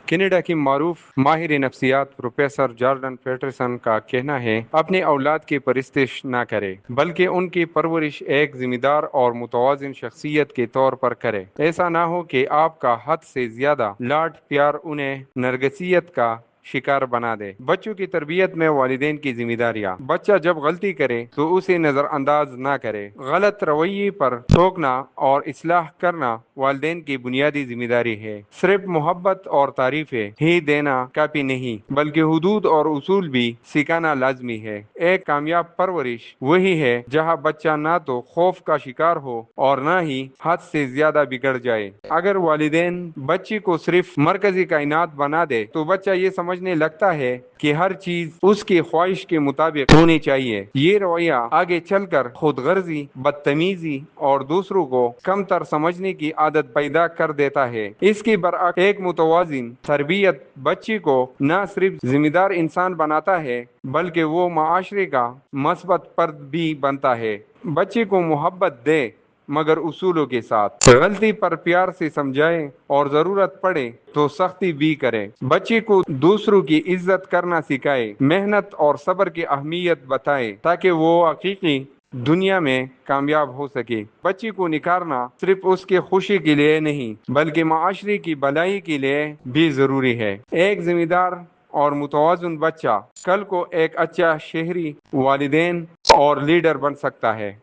Canada کی معروف ماہر نفسیات پروفیسر جارڈن پیٹرسن کا کہنا ہے، اپنے اولاد کی پرورش نہ کرے بلکہ ان کی پرورش ایک ذمہ دار اور متوازن شخصیت کے طور پر کرے۔ ایسا نہ ہو کہ آپ کا حد سے زیادہ لاڈ پیار انہیں نرگسیت کا شکار بنا دے۔ بچوں کی تربیت میں والدین کی ذمہ داریاں۔ بچہ جب غلطی کرے تو اسے نظر انداز نہ کرے۔ غلط رویے پر ٹوکنا اور اصلاح کرنا والدین کی بنیادی ذمہ داری ہے۔ صرف محبت اور تعریفیں ہی دینا کافی نہیں، بلکہ حدود اور اصول بھی سکھانا لازمی ہے۔ ایک کامیاب پرورش وہی ہے جہاں بچہ نہ تو خوف کا شکار ہو اور نہ ہی حد سے زیادہ بگڑ جائے۔ اگر والدین بچے کو صرف مرکزی کائنات بنا دے تو بچہ یہ سمجھنے لگتا ہے کہ ہر چیز اس کی خواہش کے مطابق ہونی چاہیے۔ یہ رویہ آگے چل کر خود غرضی، بدتمیزی اور دوسروں کو کم تر سمجھنے کی عادت پیدا کر دیتا ہے۔ اس کے برعکس ایک متوازن تربیت بچے کو نہ صرف ذمہ دار انسان بناتا ہے بلکہ وہ معاشرے کا مثبت فرد بھی بنتا ہے۔ بچے کو محبت دے مگر اصولوں کے ساتھ، غلطی پر پیار سے سمجھائے اور ضرورت پڑے تو سختی بھی کرے۔ بچے کو دوسروں کی عزت کرنا سکھائے، محنت اور صبر کی اہمیت بتائے تاکہ وہ حقیقی دنیا میں کامیاب ہو سکے۔ بچے کو نکھارنا صرف اس کی خوشی کے لیے نہیں بلکہ معاشرے کی بھلائی کے لیے بھی ضروری ہے۔ ایک ذمہ دار اور متوازن بچہ کل کو ایک اچھا شہری، والدین اور لیڈر بن سکتا ہے۔